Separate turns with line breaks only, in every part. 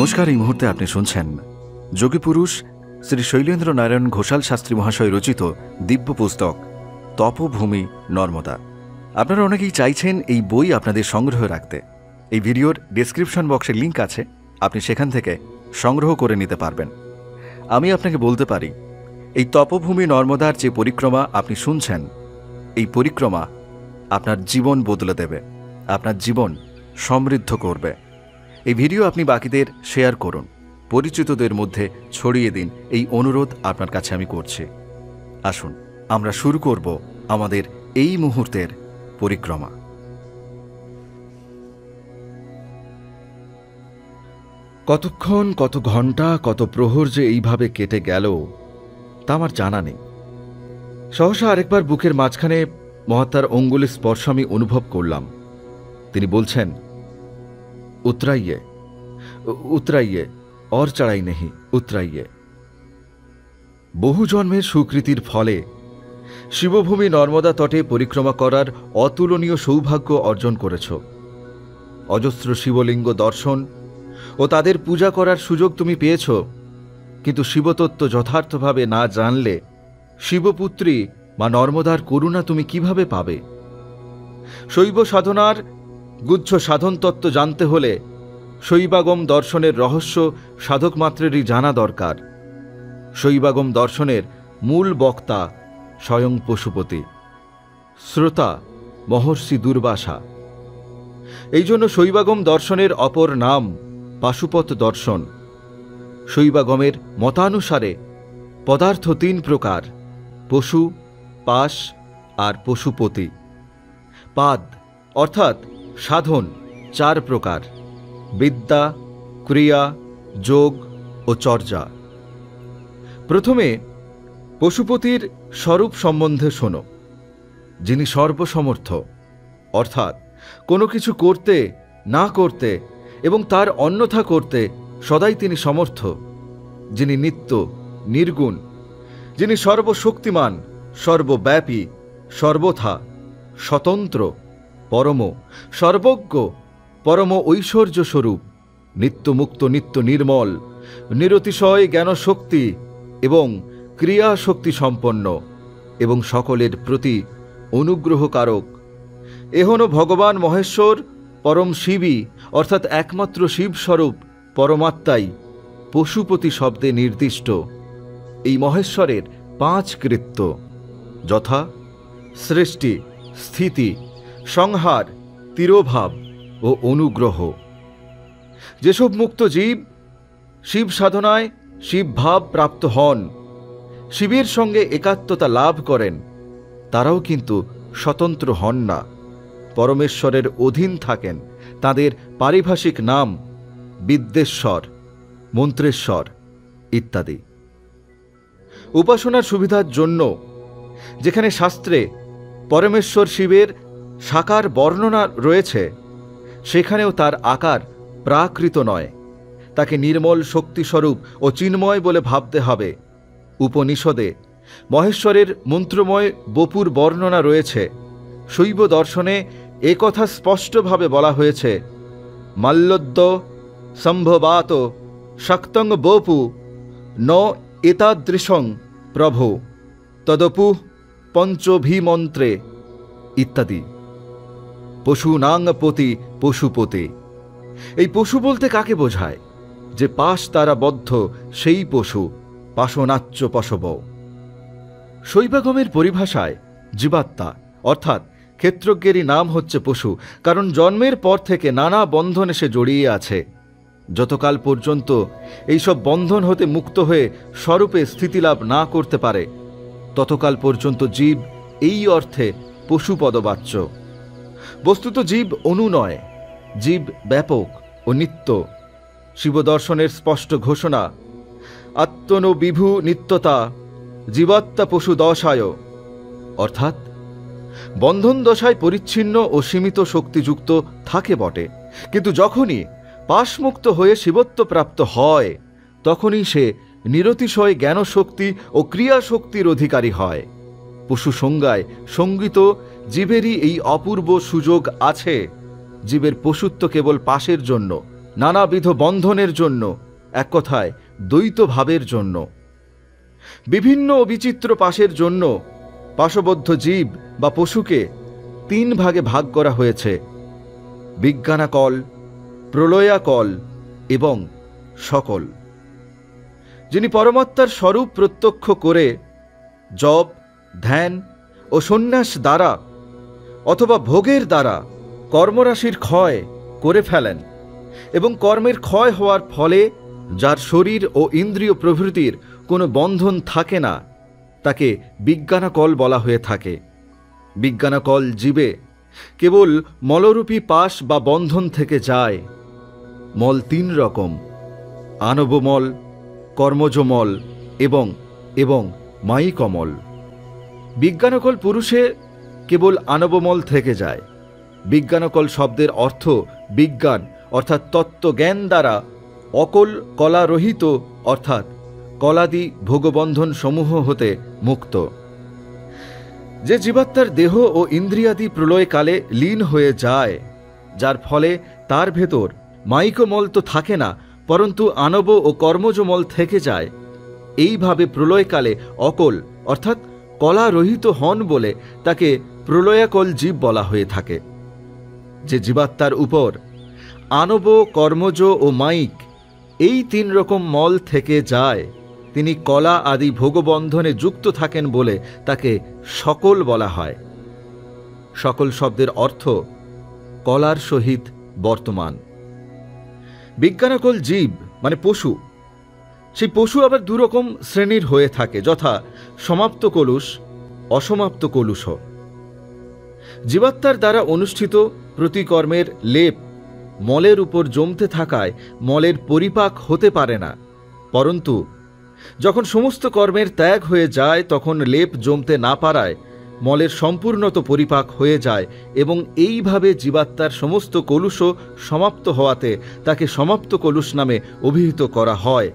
নমস্কার। এই মুহূর্তে আপনি শুনছেন যোগী পুরুষ শ্রী শৈলেন্দ্র নারায়ণ ঘোষাল শাস্ত্রী মহাশয় রচিত দিব্য পুস্তক তপভূমি নর্মদা। আপনারা অনেকেই চাইছেন এই বই আপনাদের সংগ্রহ রাখতে। এই ভিডিওর ডেসক্রিপশন বক্সে লিঙ্ক আছে, আপনি সেখান থেকে সংগ্রহ করে নিতে পারবেন। আমি আপনাকে বলতে পারি, এই তপভূমি নর্মদার যে পরিক্রমা আপনি শুনছেন, এই পরিক্রমা আপনার জীবন বদলে দেবে, আপনার জীবন সমৃদ্ধ করবে। এই ভিডিও আপনি বাকিদের শেয়ার করুন, পরিচিতদের মধ্যে ছড়িয়ে দিন, এই অনুরোধ আপনার কাছে আমি করছি। আসুন আমরা শুরু করব আমাদের এই মুহূর্তের পরিক্রমা। কতক্ষণ, কত ঘন্টা, কত প্রহর যে এইভাবে কেটে গেল তা আমার জানা নেই। সহসা আরেকবার বুকের মাঝখানে মহাত্মার অঙ্গুলি স্পর্শ আমি অনুভব করলাম। তিনি বলছেন, উতরাইয়ে উতরাইয়ে, और चढ़ाई नहीं, उतराइए। বহু জন্মের সুকৃতির ফলে শিবভূমি নর্মদা তটে পরিক্রমা করার অতুলনীয় সৌভাগ্য অর্জন করেছ। অজস্র শিবলিঙ্গ দর্শন ও তাদের পূজা করার সুযোগ তুমি পেয়েছ, কিন্তু শিবতত্ত্ব যথার্থভাবে না জানলে শিবপুত্রী মা নর্মদার করুণা তুমি কিভাবে পাবে? শৈব সাধনার গুচ্ছ সাধনতত্ত্ব জানতে হলে শৈবাগম দর্শনের রহস্য সাধকমাত্রেরই জানা দরকার। শৈবাগম দর্শনের মূল বক্তা স্বয়ং পশুপতি, শ্রোতা মহর্ষি দুর্বাসা। এই জন্য শৈবাগম দর্শনের অপর নাম পাশুপত দর্শন। শৈবাগমের মতানুসারে পদার্থ তিন প্রকার: পশু, পাশ আর পশুপতি। পাদ অর্থাৎ সাধন চার প্রকার: বিদ্যা, ক্রিয়া, যোগ ও চর্যা। প্রথমে পশুপতির স্বরূপ সম্বন্ধে শোনো। যিনি সর্বসমর্থ, অর্থাৎ কোনো কিছু করতে, না করতে এবং তার অন্যথা করতে সদাই তিনি সমর্থ। যিনি নিত্য, নির্গুণ, যিনি সর্বশক্তিমান, সর্বব্যাপী, সর্বথা, স্বতন্ত্র, পরম, সর্বজ্ঞ, পরম ঐশ্বর্য স্বরূপ, নিত্যমুক্ত, নিত্য নির্মল, নিরতিশয় জ্ঞানশক্তি এবং ক্রিয়াশক্তি সম্পন্ন এবং সকলের প্রতি অনুগ্রহকারক। এহন ভগবান মহেশ্বর পরম শিবই, অর্থাৎ একমাত্র শিবস্বরূপ পরমাত্মাই পশুপতি শব্দে নির্দিষ্ট। এই মহেশ্বরের পাঁচ কৃত্য, যথা সৃষ্টি, স্থিতি, সংহার, তিরোভাব ও অনুগ্রহ। যেসব মুক্ত জীব শিব সাধনায় শিবভাব প্রাপ্ত হন, শিবের সঙ্গে একাত্মতা লাভ করেন, তারাও কিন্তু স্বতন্ত্র হন না, পরমেশ্বরের অধীন থাকেন। তাদের পারিভাষিক নাম বিদ্যেশ্বর, মন্ত্রেশ্বর ইত্যাদি। উপাসনার সুবিধার জন্য যেখানে শাস্ত্রে পরমেশ্বর শিবের সাকার বর্ণনা রয়েছে, সেখানেও তার আকার প্রাকৃত নয়, তাকে নির্মল শক্তিস্বরূপ ও চিন্ময় বলে ভাবতে হবে। উপনিষদে মহেশ্বরের মন্ত্রময় বপুর বর্ণনা রয়েছে। শৈব দর্শনে একথা স্পষ্টভাবে বলা হয়েছে, মাল্যোদ্য সম্ভবাত শক্তং বপু ন এতাদৃশং প্রভো তদপু পঞ্চভিমন্ত্রে ইত্যাদি। পশুনাং পতি পশুপতে। এই পশু বলতে কাকে বোঝায়? যে পাশ তারা বদ্ধ সেই পশু, পাশনাচ্য পশব। শৈবাগমের পরিভাষায় জীবাত্মা অর্থাৎ ক্ষেত্রজ্ঞেরই নাম হচ্ছে পশু, কারণ জন্মের পর থেকে নানা বন্ধনে সে জড়িয়ে আছে। যতকাল পর্যন্ত এইসব বন্ধন হতে মুক্ত হয়ে স্বরূপে স্থিতিলাভ না করতে পারে, ততকাল পর্যন্ত জীব এই অর্থে পশুপদবাচ্য। বস্তুত জীব অণু নয়, জীব ব্যাপক ও নিত্য। শিবদর্শনের স্পষ্ট ঘোষণা, আত্মনো বিভু নিত্যতা জীবাত্মা পশু দশায়, অর্থাৎ বন্ধন দশায় পরিচ্ছিন্ন ও সীমিত শক্তিযুক্ত থাকে বটে, কিন্তু যখনই পাশমুক্ত হয়ে শিবত্ব প্রাপ্ত হয়, তখনই সে নিরতিশয় জ্ঞানশক্তি ও ক্রিয়াশক্তির অধিকারী হয়। পশু সংজ্ঞায় সঙ্গীত জীবেরই এই অপূর্ব সুযোগ আছে। জীবের পশুত্ব কেবল পাশের জন্য, নানাবিধ বন্ধনের জন্য, এক কথায় দ্বৈত ভাবের জন্য। বিভিন্ন ও বিচিত্র পাশের জন্য পাশবদ্ধ জীব বা পশুকে 3 ভাগে ভাগ করা হয়েছে: বিজ্ঞানাকল, প্রলয়াকল এবং সকল। যিনি পরমাত্মার স্বরূপ প্রত্যক্ষ করে জপ, ধ্যান ও সন্ন্যাস দ্বারা অথবা ভোগের দ্বারা কর্মরাশির ক্ষয় করে ফেলেন এবং কর্মের ক্ষয় হওয়ার ফলে যার শরীর ও ইন্দ্রিয় প্রভৃতির কোনো বন্ধন থাকে না, তাকে বিজ্ঞানাকল বলা হয়ে থাকে। বিজ্ঞানাকল জীবে কেবল মলরূপী পাশ বা বন্ধন থেকে যায়। মল 3 রকম: আনবমল, কর্মজমল এবং এবং মায়িকমল। বিজ্ঞানকল পুরুষে কেবল আনবমল থেকে যায়। বিজ্ঞানকল শব্দের অর্থ বিজ্ঞান অর্থাৎ তত্ত্বজ্ঞান দ্বারা অকল কলারহিত অর্থাৎ কলাদি ভোগবন্ধন সমূহ হতে মুক্ত। যে জীবাত্মার দেহ ও ইন্দ্রিয়াদি প্রলয়কালে লীন হয়ে যায়, যার ফলে তার ভেতর মায়িকমল তো থাকে না, পরন্তু আনব ও কর্মজমল থেকে যায়, এইভাবে প্রলয়কালে অকল অর্থাৎ কলারহিত হন বলে তাকে প্রলয়াকল জীব বলা হয়ে থাকে। যে জীবাত্মার উপর আনব, কর্মজ ও মায়িক এই 3 রকম মল থেকে যায়, তিনি কলা আদি ভোগবন্ধনে যুক্ত থাকেন বলে তাকে সকল বলা হয়। সকল শব্দের অর্থ কলার সহিত বর্তমান। বিজ্ঞানকল জীব মানে পশু। সেই পশু আবার 2 রকম শ্রেণীর হয়ে থাকে, যথা সমাপ্ত কলুষ, অসমাপ্ত কলুষ। জীবাত্মার দ্বারা অনুষ্ঠিত প্রতিকর্মের লেপ মলের উপর জমতে থাকায় মলের পরিপাক হতে পারে না, পরন্তু যখন সমস্ত কর্মের ত্যাগ হয়ে যায় তখন লেপ জমতে না পারায় মলের সম্পূর্ণত পরিপাক হয়ে যায় এবং এইভাবে জীবাত্মার সমস্ত কলুষও সমাপ্ত হওয়াতে তাকে সমাপ্ত কলুষ নামে অভিহিত করা হয়।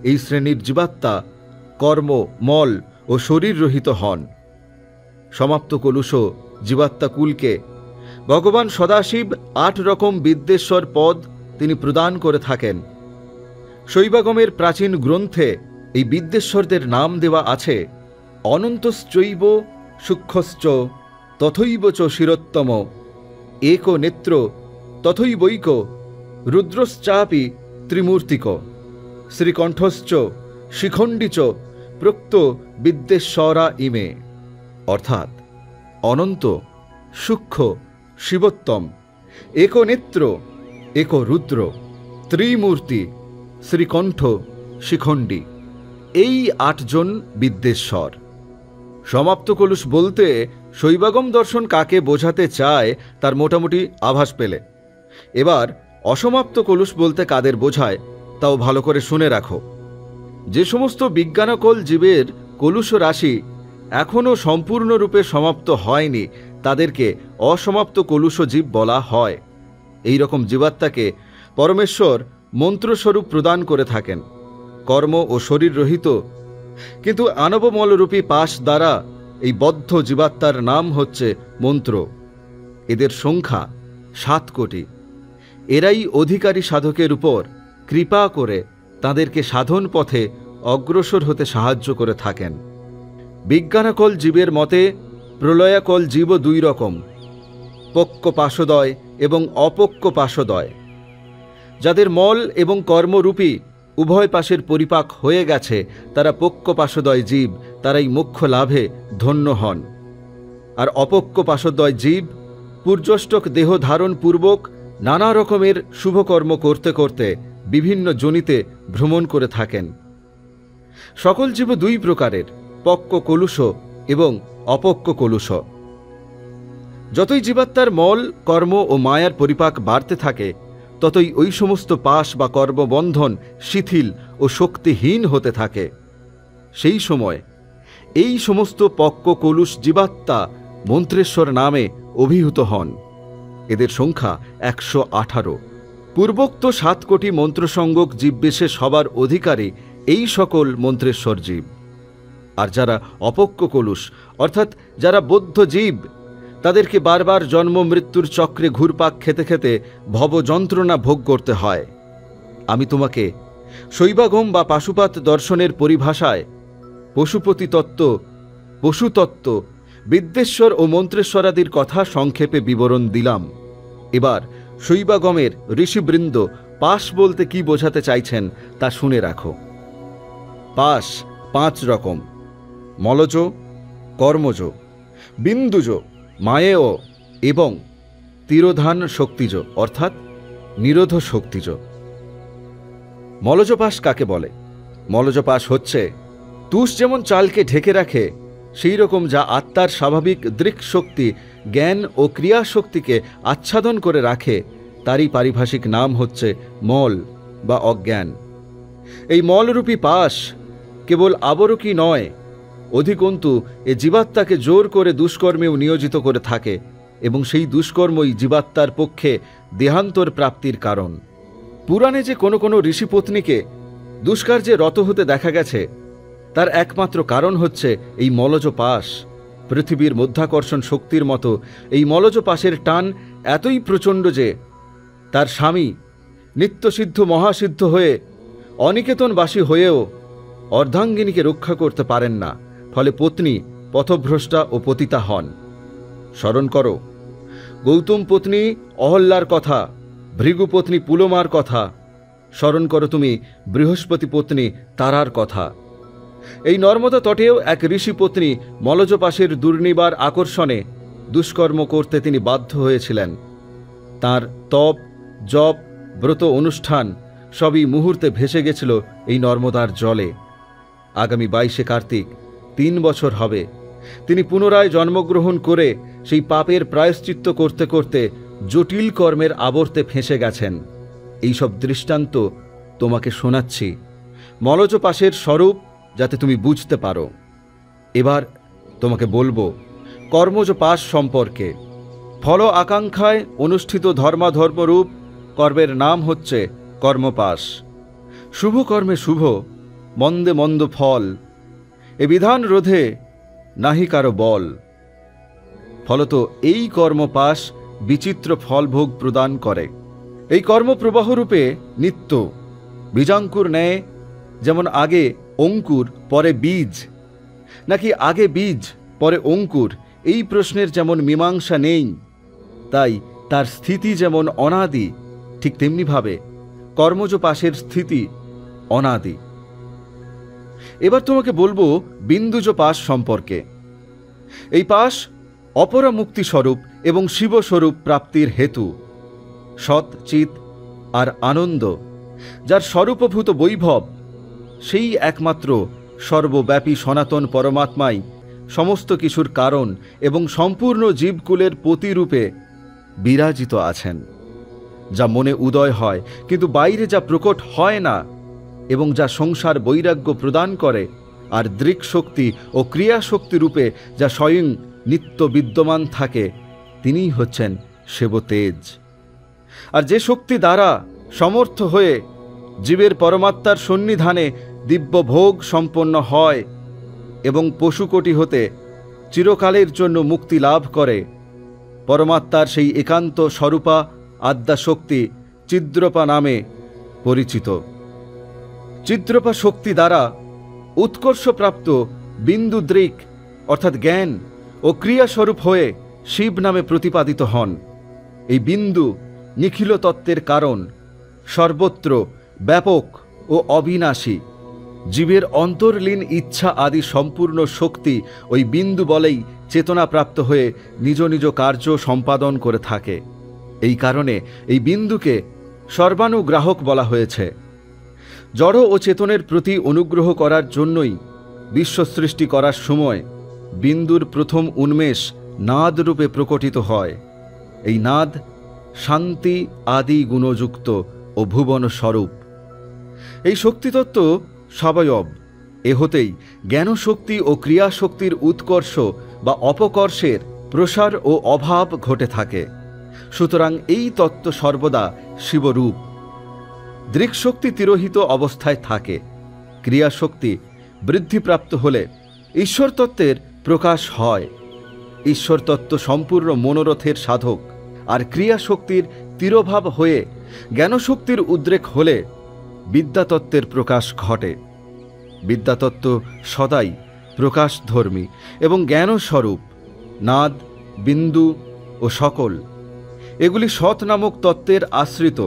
এই শ্রেণীর জীবাত্মা কর্ম, মল ও শরীর রহিত হন। সমাপ্ত কলুষ জীবাত্মা কুলকে ভগবান সদাশিব 8 রকম বিদ্যেশ্বর পদ তিনি প্রদান করে থাকেন। শৈবাগমের প্রাচীন গ্রন্থে এই বিদ্যেশ্বরদের নাম দেওয়া আছে: অনন্তশ্চৈব সূক্ষ্মশ্চ তথৈব চ শিরোত্তম, এক নেত্র তথৈবৈক রুদ্রশ্চাপি ত্রিমূর্তিক, শ্রীকণ্ঠশ্চ শিখণ্ডী চ প্রোক্ত বিদ্যেশ্বরা ইমে। অর্থাৎ অনন্ত, সূক্ষ্ম, শিবোত্তম, একনেত্র, এক রুদ্র, ত্রিমূর্তি, শ্রীকণ্ঠ, শিখণ্ডী, এই 8 জন বিদ্যেশ্বর। সমাপ্ত কলুষ বলতে শৈবাগম দর্শন কাকে বোঝাতে চায় তার মোটামুটি আভাস পেলে। এবার অসমাপ্ত কলুষ বলতে কাদের বোঝায় তাও ভালো করে শুনে রাখো। যে সমস্ত বিজ্ঞানকল জীবের কলুষ রাশি এখনও সম্পূর্ণরূপে সমাপ্ত হয়নি তাদেরকে অসমাপ্ত কলুষ জীব বলা হয়। এই রকম জীবাত্মাকে পরমেশ্বর মন্ত্রস্বরূপ প্রদান করে থাকেন। কর্ম ও শরীর রহিত কিন্তু আনবমলরূপী পাশ দ্বারা এই বদ্ধ জীবাত্মার নাম হচ্ছে মন্ত্র। এদের সংখ্যা 7 কোটি। এরাই অধিকারী সাধকের উপর কৃপা করে তাদেরকে সাধন পথে অগ্রসর হতে সাহায্য করে থাকেন। বিজ্ঞানকল জীবের মতে প্রলয়াকল জীবও 2 রকম: পক্ক পাশদয় এবং অপক্ক পাশদয়। যাদের মল এবং কর্মরূপী উভয় পাশের পরিপাক হয়ে গেছে তারা পক্ক পাশদয় জীব, তারাই মোক্ষ লাভে ধন্য হন। আর অপক্ক পাশদয় জীব পূর্যষ্টক দেহ ধারণ পূর্বক নানা রকমের শুভকর্ম করতে করতে বিভিন্ন যোনিতে ভ্রমণ করে থাকেন। সকল জীব 2 প্রকারের: পক্ক কলুষ এবং অপক্ক কলুষ। যতই জীবাত্মার মল, কর্ম ও মায়ার পরিপাক বাড়তে থাকে ততই ওই সমস্ত পাশ বা কর্মবন্ধন শিথিল ও শক্তিহীন হতে থাকে। সেই সময় এই সমস্ত পক্ক কলুষ জীবাত্মা মন্ত্রেশ্বর নামে অভিহিত হন। এদের সংখ্যা 118। পূর্বোক্ত 7 কোটি মন্ত্রসঙ্গক জীববিশেষ হবার অধিকারী এই সকল মন্ত্রেশ্বর জীব। আর যারা অপক্ক কলুষ অর্থাৎ যারা বদ্ধ জীব, তাদেরকে বারবার জন্ম মৃত্যুর চক্রে ঘুরপাক খেতে খেতে ভব যন্ত্রণা ভোগ করতে হয়। আমি তোমাকে শৈবাগম বা পাশুপাত দর্শনের পরিভাষায় পশুপতি তত্ত্ব, পশুতত্ত্ব, বিদ্যেশ্বর ও মন্ত্রেশ্বরাদির কথা সংক্ষেপে বিবরণ দিলাম। এবার শৈবাগমের ঋষিবৃন্দ পাশ বলতে কি বোঝাতে চাইছেন তা শুনে রাখো। পাশ 5 রকম: মলজ, কর্মজ, বিন্দুজ, মায়েয় এবং তিরোধান শক্তিজ অর্থাৎ নিরোধ শক্তিজ। মলজপাশ কাকে বলে? মলজপাশ হচ্ছে তুষ যেমন চালকে ঢেকে রাখে, সেই রকম যা আত্মার স্বাভাবিক দৃক্শক্তি, জ্ঞান ও ক্রিয়াশক্তিকে আচ্ছাদন করে রাখে, তারই পারিভাষিক নাম হচ্ছে মল বা অজ্ঞান। এই মলরূপী পাশ কেবল আবরকই নয়, অধিকন্তু এ জীবাত্মাকে জোর করে দুষ্কর্মেও নিয়োজিত করে থাকে এবং সেই দুষ্কর্মই জীবাত্মার পক্ষে দেহান্তর প্রাপ্তির কারণ। পুরাণে যে কোনো কোনো ঋষিপত্নীকে দুষ্কার্যে রত হতে দেখা গেছে, তার একমাত্র কারণ হচ্ছে এই মলজ পাশ। পৃথিবীর মধ্যাকর্ষণ শক্তির মতো এই মলজ পাশের টান এতই প্রচণ্ড যে তার স্বামী নিত্যসিদ্ধ মহাসিদ্ধ হয়ে অনিকেতনবাসী হয়েও অর্ধাঙ্গিনীকে রক্ষা করতে পারেন না, ফলে পত্নী পথভ্রষ্টা ও পতিতা হন। স্মরণ করো গৌতম পত্নী অহল্যার কথা, ভৃগু পত্নী পুলমার কথা, স্মরণ করো তুমি বৃহস্পতি পত্নী তারার কথা। এই নর্মদা তটেও এক ঋষি পত্নী মলজপাশের দুর্নিবার আকর্ষণে দুষ্কর্ম করতে তিনি বাধ্য হয়েছিলেন। তার তপ, জপ, ব্রত অনুষ্ঠান সবই মুহূর্তে ভেসে গেছিল এই নর্মদার জলে। আগামী 22শে কার্তিক 3 বছর হবে তিনি পুনরায় জন্মগ্রহণ করে সেই পাপের প্রায়শ্চিত্ত করতে করতে জটিল কর্মের আবর্তে ফেঁসে গেছেন। এইসব দৃষ্টান্ত তোমাকে শোনাচ্ছি মলজ পাশের স্বরূপ, যাতে তুমি বুঝতে পারো। এবার তোমাকে বলবো কর্মজ পাশ সম্পর্কে। ফল আকাঙ্ক্ষায় অনুষ্ঠিত ধর্মাধর্মরূপ কর্মের নাম হচ্ছে কর্মপাশ। শুভ কর্মে শুভ, মন্দে মন্দ ফল, এ বিধান রোধে নাহি কারো বল। ফলত এই কর্মপাশ বিচিত্র ফলভোগ প্রদান করে। এই কর্মপ্রবাহরূপে নিত্য বীজাঙ্কুর ন্যায়, যেমন আগে অঙ্কুর পরে বীজ, নাকি আগে বীজ পরে অঙ্কুর, এই প্রশ্নের যেমন মীমাংসা নেই, তাই তার স্থিতি যেমন অনাদি, ঠিক তেমনিভাবে কর্মজ পাশের স্থিতি অনাদি। এবার তোমাকে বলবো বিন্দুজ পাশ সম্পর্কে। এই পাশ অপরা মুক্তি স্বরূপ এবং শিবস্বরূপ প্রাপ্তির হেতু। সৎ চিত আর আনন্দ, যার স্বরূপভূত বৈভব, সেই একমাত্র সর্বব্যাপী সনাতন পরমাত্মাই সমস্ত কিছুর কারণ এবং সম্পূর্ণ জীবকুলের প্রতিরূপে বিরাজিত আছেন। যা মনে উদয় হয় কিন্তু বাইরে যা প্রকট হয় না, এবং যা সংসার বৈরাগ্য প্রদান করে, আর দৃক্শক্তি ও ক্রিয়াশক্তি রূপে যা স্বয়ং নিত্য বিদ্যমান থাকে, তিনিই হচ্ছেন শিবতেজ। আর যে শক্তি দ্বারা সমর্থ হয়ে জীবের পরমাত্মার সন্নিধানে দিব্য ভোগ সম্পন্ন হয় এবং পশুকোটি হতে চিরকালের জন্য মুক্তি লাভ করে, পরমাত্মার সেই একান্ত স্বরূপা আদ্যা শক্তি চিদ্রপা নামে পরিচিত। চিদ্রপা শক্তি দ্বারা উৎকর্ষপ্রাপ্ত বিন্দু দৃক অর্থাৎ জ্ঞান ও ক্রিয়াস্বরূপ হয়ে শিব নামে প্রতিপাদিত হন। এই বিন্দু নিখিল তত্ত্বের কারণ, সর্বত্র ব্যাপক ও অবিনাশী। জীবের অন্তর্লীন ইচ্ছা আদি সম্পূর্ণ শক্তি ওই বিন্দু বলেই চেতনাপ্রাপ্ত হয়ে নিজ নিজ কার্য সম্পাদন করে থাকে। এই কারণে এই বিন্দুকে সর্বানুগ্রাহক বলা হয়েছে। জড় ও চেতনের প্রতি অনুগ্রহ করার জন্যই বিশ্ব সৃষ্টি করার সময় বিন্দুর প্রথম উন্মেষ নাদ রূপে প্রকটিত হয়। এই নাদ শান্তি আদি গুণযুক্ত ও ভুবন স্বরূপ। এই শক্তিতত্ত্ব সবয়ব, এ হতেই জ্ঞানশক্তি ও ক্রিয়াশক্তির উৎকর্ষ বা অপকর্ষের প্রসার ও অভাব ঘটে থাকে। সুতরাং এই তত্ত্ব সর্বদা শিবরূপ। দৃক্শক্তি তিরোহিত অবস্থায় থাকে। ক্রিয়াশক্তি বৃদ্ধিপ্রাপ্ত হলে ঈশ্বরতত্ত্বের প্রকাশ হয়। ঈশ্বরতত্ত্ব সম্পূর্ণ মনোরথের সাধক। আর ক্রিয়াশক্তির তিরোভাব হয়ে জ্ঞানশক্তির উদ্রেক হলে বিদ্যাতত্ত্বের প্রকাশ ঘটে। বিদ্যাতত্ত্ব সদাই প্রকাশধর্মী এবং জ্ঞানস্বরূপ। নাদ, বিন্দু ও সকল এগুলি সৎ নামক তত্ত্বের আশ্রিত।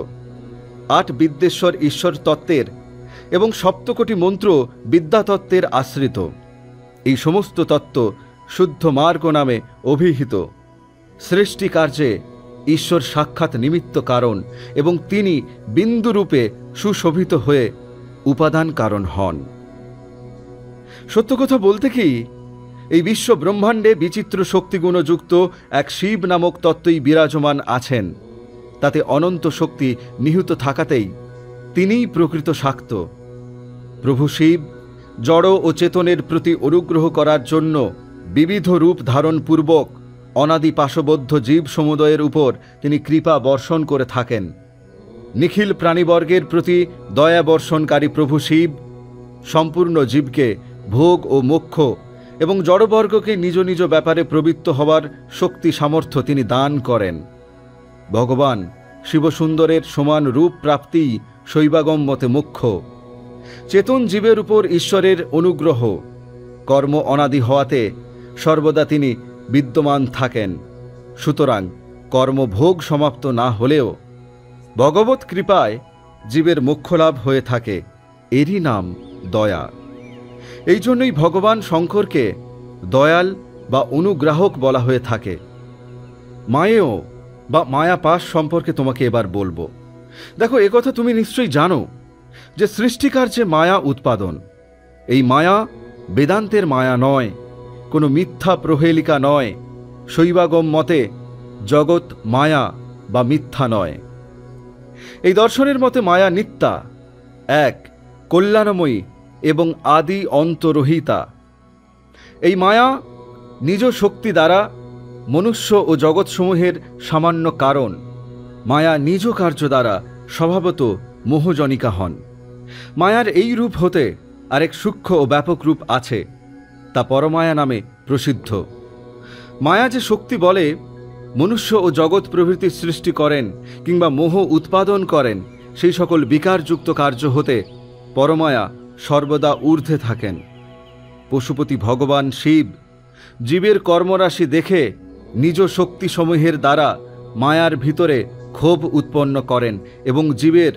8 বিদ্যেশ্বর ঈশ্বর তত্ত্বের এবং সপ্তকোটি মন্ত্র বিদ্যাতত্ত্বের আশ্রিত। এই সমস্ত তত্ত্ব শুদ্ধ মার্গ নামে অভিহিত। সৃষ্টি কার্যে ঈশ্বর সাক্ষাৎ নিমিত্ত কারণ এবং তিনি বিন্দুরূপে সুশোভিত হয়ে উপাদান কারণ হন। সত্য কথা বলতে কি, এই বিশ্ব ব্রহ্মাণ্ডে বিচিত্র শক্তিগুণযুক্ত এক শিব নামক তত্ত্বই বিরাজমান আছেন। তাতে অনন্ত শক্তি নিহিত থাকাতেই তিনিই প্রকৃত শাক্ত। প্রভু শিব জড় ও চেতনের প্রতি অনুগ্রহ করার জন্য বিবিধ রূপ ধারণ পূর্বক অনাদি পাশবদ্ধ জীব সমুদয়ের উপর তিনি কৃপা বর্ষণ করে থাকেন। নিখিল প্রাণীবর্গের প্রতি দয়া বর্ষণকারী প্রভু শিব সম্পূর্ণ জীবকে ভোগ ও মোক্ষ এবং জড়বর্গকে নিজ নিজ ব্যাপারে প্রবৃত্ত হওয়ার শক্তি সামর্থ্য তিনি দান করেন। ভগবান শিবসুন্দরের সমান রূপ প্রাপ্তিই শৈবাগম মতে মুখ্য। চেতন জীবের উপর ঈশ্বরের অনুগ্রহ কর্ম অনাদি হওয়াতে সর্বদা তিনি বিদ্যমান থাকেন। সুতরাং কর্মভোগ সমাপ্ত না হলেও ভগবৎ কৃপায় জীবের মোক্ষলাভ হয়ে থাকে। এরই নাম দয়া। এই জন্যই ভগবান শঙ্করকে দয়াল বা অনুগ্রাহক বলা হয়ে থাকে। মায়েও বা মায়াপাশ সম্পর্কে তোমাকে এবার বলবো। দেখো, একথা তুমি নিশ্চয়ই জানো যে সৃষ্টিকার্যে মায়া উৎপাদন। এই মায়া বেদান্তের মায়া নয়, কোনো মিথ্যা প্রহেলিকা নয়। শৈবাগম মতে জগৎ মায়া বা মিথ্যা নয়। এই দর্শনের মতে মায়া নিত্যা, এক, কল্যাণময়ী এবং আদি অন্তরহিতা। এই মায়া নিজ শক্তি দ্বারা মনুষ্য ও জগৎসমূহের সামান্য কারণ। মায়া নিজ কার্য দ্বারা স্বভাবত মোহজনিকা হন। মায়ার এই রূপ হতে আরেক সূক্ষ্ম ও ব্যাপক রূপ আছে, তা পরমায়া নামে প্রসিদ্ধ। মায়া যে শক্তি বলে মনুষ্য ও জগৎ প্রভৃতির সৃষ্টি করেন কিংবা মোহ উৎপাদন করেন, সেই সকল বিকারযুক্ত কার্য হতে পরমায়া সর্বদা ঊর্ধ্বে থাকেন। পশুপতি ভগবান শিব জীবের কর্মরাশি দেখে নিজ শক্তিসমূহের দ্বারা মায়ার ভিতরে ক্ষোভ উৎপন্ন করেন এবং জীবের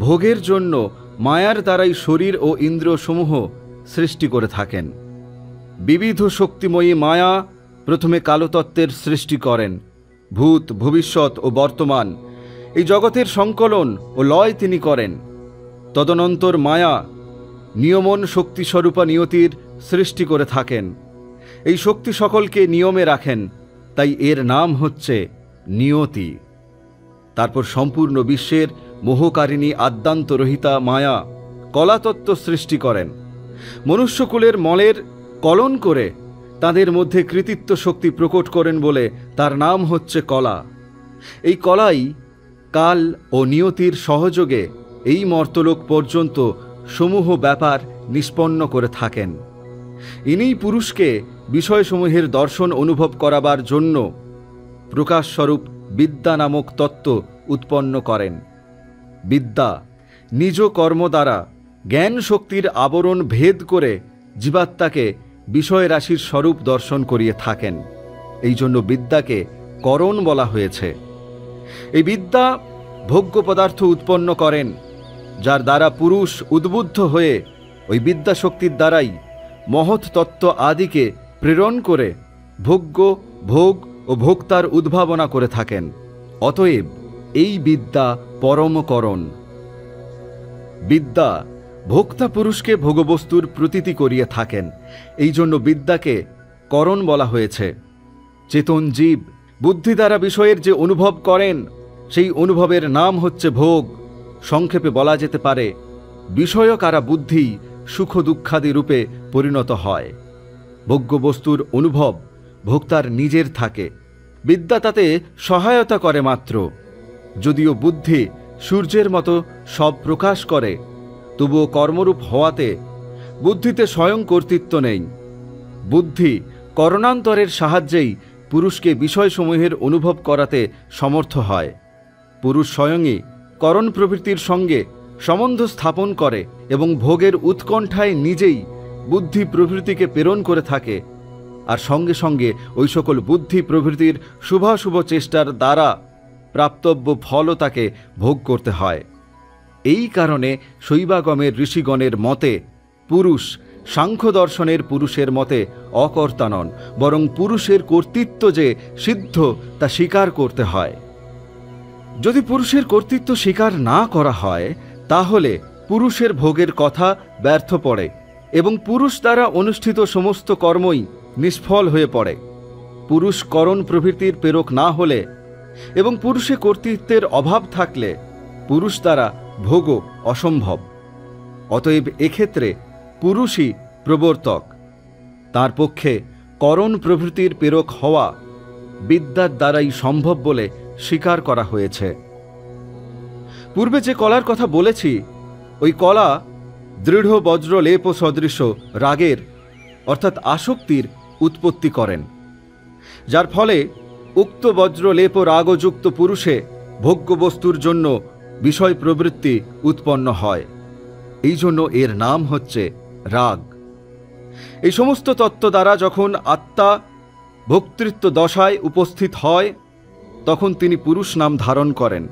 ভোগের জন্য মায়ার দ্বারাই শরীর ও ইন্দ্রিয়সমূহ সৃষ্টি করে থাকেন। বিবিধ শক্তিময়ী মায়া প্রথমে কালতত্ত্বের সৃষ্টি করেন। ভূত, ভবিষ্যৎ ও বর্তমান এই জগতের সংকলন ও লয় তিনি করেন। তদনন্তর মায়া নিয়মন শক্তিস্বরূপা নিয়তির সৃষ্টি করে থাকেন। এই শক্তি সকলকে নিয়মে রাখেন, তাই এর নাম হচ্ছে নিয়তি। তারপর সম্পূর্ণ বিশ্বের মোহকারিণী আদ্যান্তরহিতা মায়া কলাতত্ত্ব সৃষ্টি করেন। মনুষ্যকুলের মলের কলন করে তাদের মধ্যে কৃতিত্ব শক্তি প্রকট করেন বলে তার নাম হচ্ছে কলা। এই কলাই কাল ও নিয়তির সহযোগে এই মর্তলোক পর্যন্ত সমূহ ব্যাপার নিষ্পন্ন করে থাকেন। ইনিই পুরুষকে বিষয়সমূহের দর্শন অনুভব করাবার জন্য প্রকাশস্বরূপ বিদ্যা নামক তত্ত্ব উৎপন্ন করেন। বিদ্যা নিজ কর্ম দ্বারা জ্ঞান শক্তির আবরণ ভেদ করে জীবাত্মাকে বিষয়রাশির স্বরূপ দর্শন করিয়ে থাকেন। এই জন্য বিদ্যাকে করণ বলা হয়েছে। এই বিদ্যা ভোগ্য পদার্থ উৎপন্ন করেন, যার দ্বারা পুরুষ উদ্বুদ্ধ হয়ে ওই বিদ্যাশক্তির দ্বারাই মহৎ তত্ত্ব আদিকে প্রেরণ করে ভোগ্য, ভোগ ও ভোক্তার উদ্ভাবনা করে থাকেন। অতএব এই বিদ্যা পরমকরণ। বিদ্যা ভোক্তা পুরুষকে ভোগবস্তুর প্রতীতি করিয়ে থাকেন। এই জন্য বিদ্যাকে করণ বলা হয়েছে। চেতন জীব বুদ্ধি দ্বারা বিষয়ের যে অনুভব করেন, সেই অনুভবের নাম হচ্ছে ভোগ। সংক্ষেপে বলা যেতে পারে, বিষয়কারা বুদ্ধি সুখ দুঃখাদি রূপে পরিণত হয়। ভোগ্যবস্তুর অনুভব ভোক্তার নিজের থাকে, বিদ্যা তাতে সহায়তা করে মাত্র। যদিও বুদ্ধি সূর্যের মতো সব প্রকাশ করে, তবুও কর্মরূপ হওয়াতে বুদ্ধিতে স্বয়ং কর্তৃত্ব নেই। বুদ্ধি করণান্তরের সাহায্যেই পুরুষকে বিষয়সমূহের অনুভব করাতে সমর্থ হয়। পুরুষ স্বয়ংই করণ প্রভৃতির সঙ্গে সম্বন্ধ স্থাপন করে এবং ভোগের উৎকণ্ঠায় নিজেই বুদ্ধি প্রভৃতিকে প্রেরণ করে থাকে, আর সঙ্গে সঙ্গে ওই সকল বুদ্ধি প্রভৃতির শুভাশুভ চেষ্টার দ্বারা প্রাপ্তব্য ফলও তাকে ভোগ করতে হয়। এই কারণে শৈবাগমের ঋষিগণের মতে পুরুষ সাংখ্য দর্শনের পুরুষের মতে অকর্তা নন, বরং পুরুষের কর্তৃত্ব যে সিদ্ধ তা স্বীকার করতে হয়। যদি পুরুষের কর্তৃত্ব স্বীকার না করা হয় তাহলে পুরুষের ভোগের কথা ব্যর্থ পড়ে এবং পুরুষ দ্বারা অনুষ্ঠিত সমস্ত কর্মই নিষ্ফল হয়ে পড়ে। পুরুষ করণ প্রভৃতির প্রেরক না হলে এবং পুরুষে কর্তৃত্বের অভাব থাকলে পুরুষ দ্বারা ভোগও অসম্ভব। অতএব এক্ষেত্রে পুরুষই প্রবর্তক। তার পক্ষে করণ প্রভৃতির প্রেরক হওয়া বিদ্যার দ্বারাই সম্ভব বলে স্বীকার করা হয়েছে। পূর্বে যে কলার কথা বলেছি, ওই কলা দৃঢ় বজ্রলেপ সদৃশ রাগের অর্থাৎ আসক্তির উৎপত্তি করেন, যার ফলে উক্ত বজ্রলেপ রাগযুক্ত পুরুষে ভোগ্যবস্তুর জন্য বিষয় প্রবৃত্তি উৎপন্ন হয়। এই জন্য এর নাম হচ্ছে রাগ। এই সমস্ত তত্ত্ব দ্বারা যখন আত্মা ভোক্তৃত্ব দশায় উপস্থিত হয় তখন তিনি পুরুষ নাম ধারণ করেন।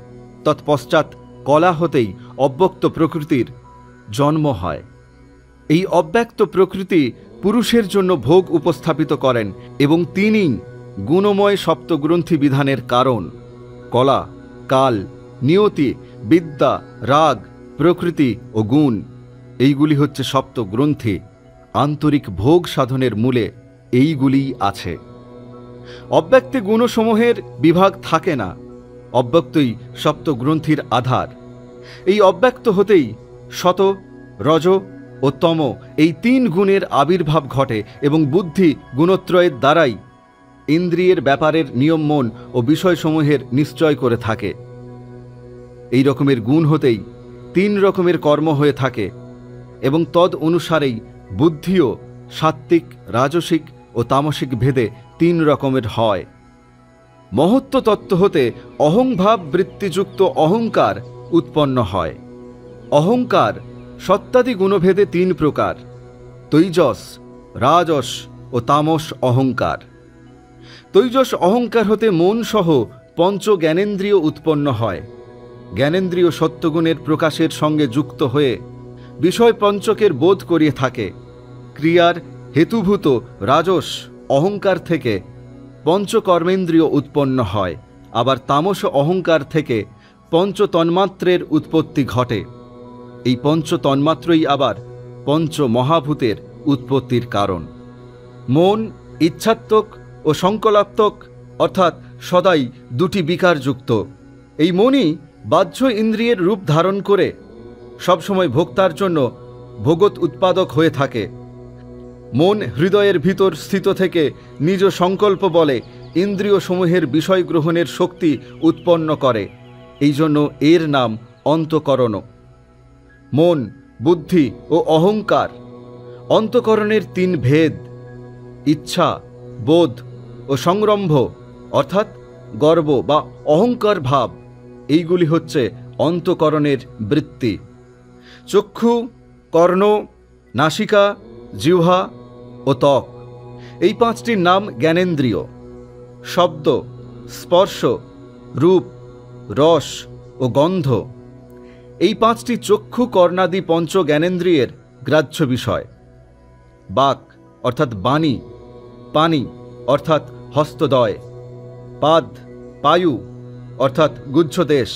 তৎপশ্চাৎ কলা হতেই অব্যক্ত প্রকৃতির জন্ম হয়। এই অব্যক্ত প্রকৃতি পুরুষের জন্য ভোগ উপস্থাপিত করেন এবং তিনিই গুণময় সপ্তগ্রন্থি বিধানের কারণ। কলা, কাল, নিয়তি, বিদ্যা, রাগ, প্রকৃতি ও গুণ এইগুলি হচ্ছে সপ্তগ্রন্থি। আন্তরিক ভোগ সাধনের মূলে এইগুলিই আছে। অব্যক্তে গুণসমূহের বিভাগ থাকে না, অব্যক্তই সপ্তগ্রন্থির আধার। এই অব্যক্ত হতেই শত, রজ ও তম এই তিন গুণের আবির্ভাব ঘটে এবং বুদ্ধি গুণত্রয়ের দ্বারাই ইন্দ্রিয়ের ব্যাপারের নিয়ম মন ও বিষয়সমূহের নিশ্চয় করে থাকে। এই রকমের গুণ হতেই তিন রকমের কর্ম হয়ে থাকে এবং তদ অনুসারেই বুদ্ধিও সাত্ত্বিক, রাজসিক ও তামসিক ভেদে তিন রকমের হয়। মহত্ব তত্ত্ব হতে অহংভাব বৃত্তিযুক্ত অহংকার উৎপন্ন হয়। অহংকার সত্ত্বাদি গুণভেদে তিন প্রকার: তৈজস, রাজস ও তামস অহংকার। তৈজস অহংকার হতে মন সহ পঞ্চ জ্ঞানেন্দ্রিয় উৎপন্ন হয়। জ্ঞানেন্দ্রিয় সত্যগুণের প্রকাশের সঙ্গে যুক্ত হয়ে বিষয় পঞ্চকের বোধ করিয়ে থাকে। ক্রিয়ার হেতুভূত রাজস অহংকার থেকে পঞ্চকর্মেন্দ্রিয় উৎপন্ন হয়। আবার তামস অহংকার থেকে পঞ্চ তন্মাত্রের উৎপত্তি ঘটে। এই পঞ্চ তন্মাত্রই আবার পঞ্চ মহাভূতের উৎপত্তির কারণ। মন ইচ্ছাত্মক ও সংকলাত্মক অর্থাৎ সদাই দুটি বিকারযুক্ত। এই মনই বাহ্য ইন্দ্রিয়ের রূপ ধারণ করে সবসময় ভোক্তার জন্য ভোগত উৎপাদক হয়ে থাকে। মন হৃদয়ের ভিতর স্থিত থেকে নিজ সংকল্প বলে ইন্দ্রিয় সমূহের বিষয় গ্রহণের শক্তি উৎপন্ন করে। এই জন্য এর নাম অন্তঃকরণ। মন, বুদ্ধি ও অহংকার অন্তঃকরণের তিন ভেদ: ইচ্ছা, বোধ ও সংরম্ভ অর্থাৎ গর্ব বা অহংকার ভাব। এইগুলি হচ্ছে অন্তঃকরণের বৃত্তি। চক্ষু, কর্ণ, নাসিকা, জিহ্বা ও ত্বক এই পাঁচটির নাম জ্ঞানেন্দ্রিয়। শব্দ, স্পর্শ, রূপ, রস ও গন্ধ এই পাঁচটি চক্ষু কর্ণাদি পঞ্চ জ্ঞানেন্দ্রিয়ের গ্রাহ্য বিষয়। বাক অর্থাৎ বাণী, পানি অর্থাৎ হস্তদয়, পাদ, পায়ু অর্থাৎ গুহ্যদেশ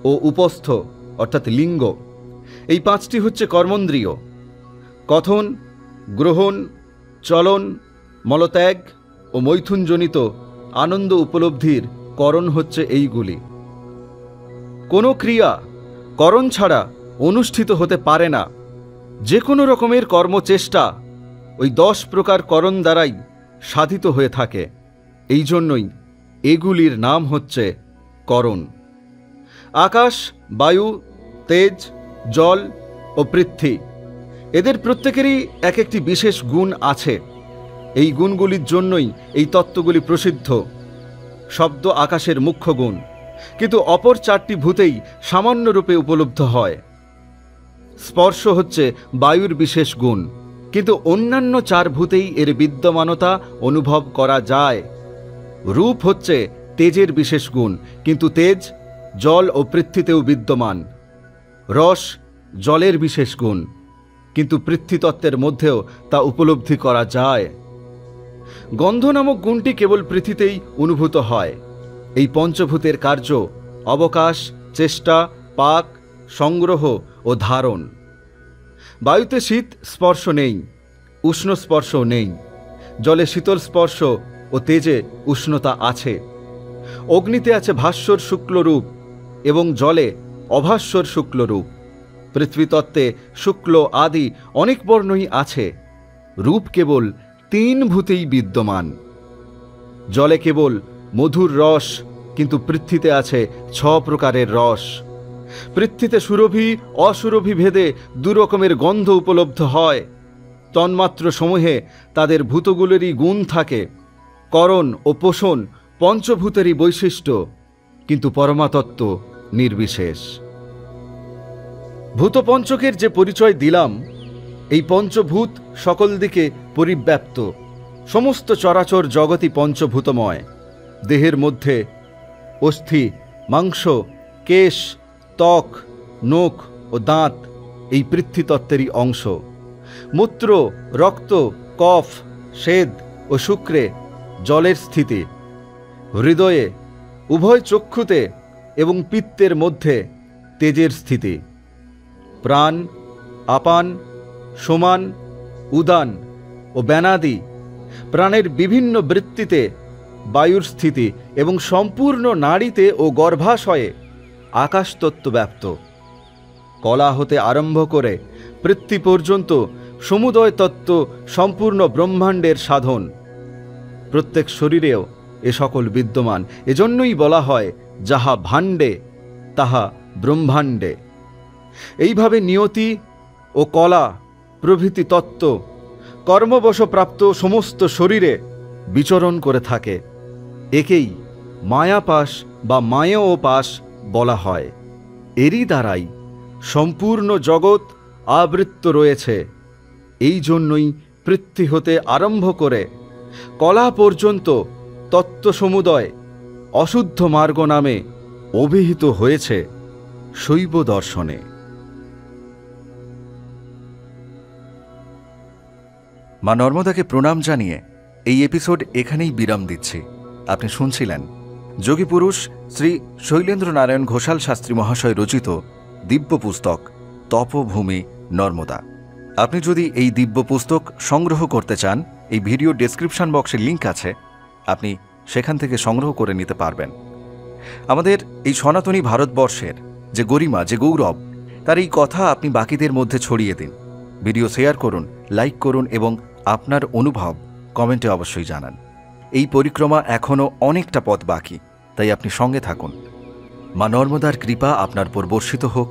ও উপস্থ অর্থাৎ লিঙ্গ এই পাঁচটি হচ্ছে কর্মেন্দ্রিয়। কথন, গ্রহণ, চলন, মলত্যাগ ও মৈথুনজনিত আনন্দ উপলব্ধির করণ হচ্ছে এইগুলি। কোনো ক্রিয়া করণ ছাড়া অনুষ্ঠিত হতে পারে না। যে কোনো রকমের কর্মচেষ্টা ওই 10 প্রকার করণ দ্বারাই সাধিত হয়ে থাকে। এই জন্যই এগুলির নাম হচ্ছে করণ। আকাশ, বায়ু, তেজ, জল ও পৃথ্বী এদের প্রত্যেকেরই এক একটি বিশেষ গুণ আছে। এই গুণগুলির জন্যই এই তত্ত্বগুলি প্রসিদ্ধ। শব্দ আকাশের মুখ্য গুণ, কিন্তু অপর 4টি ভূতেই সামান্য রূপে উপলব্ধ হয়। স্পর্শ হচ্ছে বায়ুর বিশেষ গুণ, কিন্তু অন্যান্য 4 ভূতেই এর বিদ্যমানতা অনুভব করা যায়। রূপ হচ্ছে তেজের বিশেষ গুণ, কিন্তু তেজ জল ও পৃথ্বীতেও বিদ্যমান। রস জলের বিশেষ গুণ, কিন্তু পৃথ্বীতত্ত্বের মধ্যেও তা উপলব্ধি করা যায়। গন্ধ নামক গুণটি কেবল পৃথিবীতেই অনুভূত হয়। এই পঞ্চভূতের কার্য অবকাশ, চেষ্টা, পাক, সংগ্রহ ও ধারণ। বায়ুতে শীত স্পর্শ নেই, উষ্ণ স্পর্শও নেই। জলে শীতল স্পর্শ ও তেজে উষ্ণতা আছে। অগ্নিতে আছে ভাস্বর শুক্লরূপ এবং জলে অভাস্বর শুক্লরূপ। পৃথ্বীতত্ত্বে শুক্ল আদি অনেক বর্ণই আছে। রূপ কেবল 3 ভূতেই বিদ্যমান। জলে কেবল মধুর রস, কিন্তু পৃথ্বীতে আছে 6 প্রকারের রস। পৃথ্বীতে সুরভি অসুরভি ভেদে 2 রকমের গন্ধ উপলব্ধ হয়। তন্মাত্র সমূহে তাদের ভূতগুলোরই গুণ থাকে। করণ ও পোষণ পঞ্চভূতেরই বৈশিষ্ট্য, কিন্তু পরমাতত্ত্ব নির্বিশেষ। ভূতপঞ্চকের যে পরিচয় দিলাম, এই পঞ্চভূত সকল দিকে পরিব্যাপ্ত। সমস্ত চরাচর জগৎই পঞ্চভূতময়। দেহের মধ্যে অস্থি, মাংস, কেশ, ত্বক, নখ ও দাঁত এই পৃথ্বীতত্ত্বেরই অংশ। মূত্র, রক্ত, কফ, স্বেদ ও শুক্রে জলের স্থিতি। হৃদয়ে, উভয় চক্ষুতে এবং পিত্তের মধ্যে তেজের স্থিতি। প্রাণ, আপান, সমান, উদান ও ব্যানাদি প্রাণের বিভিন্ন বৃত্তিতে বায়ুর স্থিতি এবং সম্পূর্ণ নাড়িতে ও গর্ভাশয়ে আকাশতত্ত্ব ব্যাপ্ত। কলা হতে আরম্ভ করে পৃথ্বী পর্যন্ত সমুদয় তত্ত্ব সম্পূর্ণ ব্রহ্মাণ্ডের সাধন। প্রত্যেক শরীরেও এ সকল বিদ্যমান। এজন্যই বলা হয়, যাহা ভাণ্ডে তাহা ব্রহ্মাণ্ডে। এইভাবে নিয়তি ও কলা প্রভৃতি তত্ত্ব কর্মবশপ্রাপ্ত সমস্ত শরীরে বিচরণ করে থাকে। একেই মায়াপাশ বা মায়োপাশ বলা হয়। এরই দ্বারাই সম্পূর্ণ জগৎ আবৃত্ত রয়েছে। এই জন্যই পৃথ্বী হতে আরম্ভ করে কলা পর্যন্ত তত্ত্বসমুদয় অশুদ্ধ মার্গ নামে অভিহিত হয়েছে শৈব দর্শনে।
মা নর্মদাকে প্রণাম জানিয়ে এই এপিসোড এখানেই বিরাম দিচ্ছি। আপনি শুনছিলেন যোগীপুরুষ শ্রী শৈলেন্দ্র নারায়ণ ঘোষাল শাস্ত্রী মহাশয় রচিত দিব্য পুস্তক তপভূমি নর্মদা। আপনি যদি এই দিব্য পুস্তক সংগ্রহ করতে চান, এই ভিডিও ডেসক্রিপশন বক্সে লিঙ্ক আছে, আপনি সেখান থেকে সংগ্রহ করে নিতে পারবেন। আমাদের এই সনাতনী ভারতবর্ষের যে গরিমা, যে গৌরব, তার এই কথা আপনি বাকিদের মধ্যে ছড়িয়ে দিন। ভিডিও শেয়ার করুন, লাইক করুন এবং আপনার অনুভব কমেন্টে অবশ্যই জানান। এই পরিক্রমা এখনও অনেকটা পথ বাকি, তাই আপনি সঙ্গে থাকুন। মা নর্মদার কৃপা আপনার উপর বর্ষিত হোক।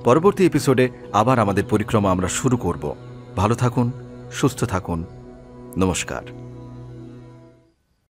পরবর্তী এপিসোডে আবার আমাদের পরিক্রমা আমরা শুরু করব। ভালো থাকুন, সুস্থ থাকুন। নমস্কার।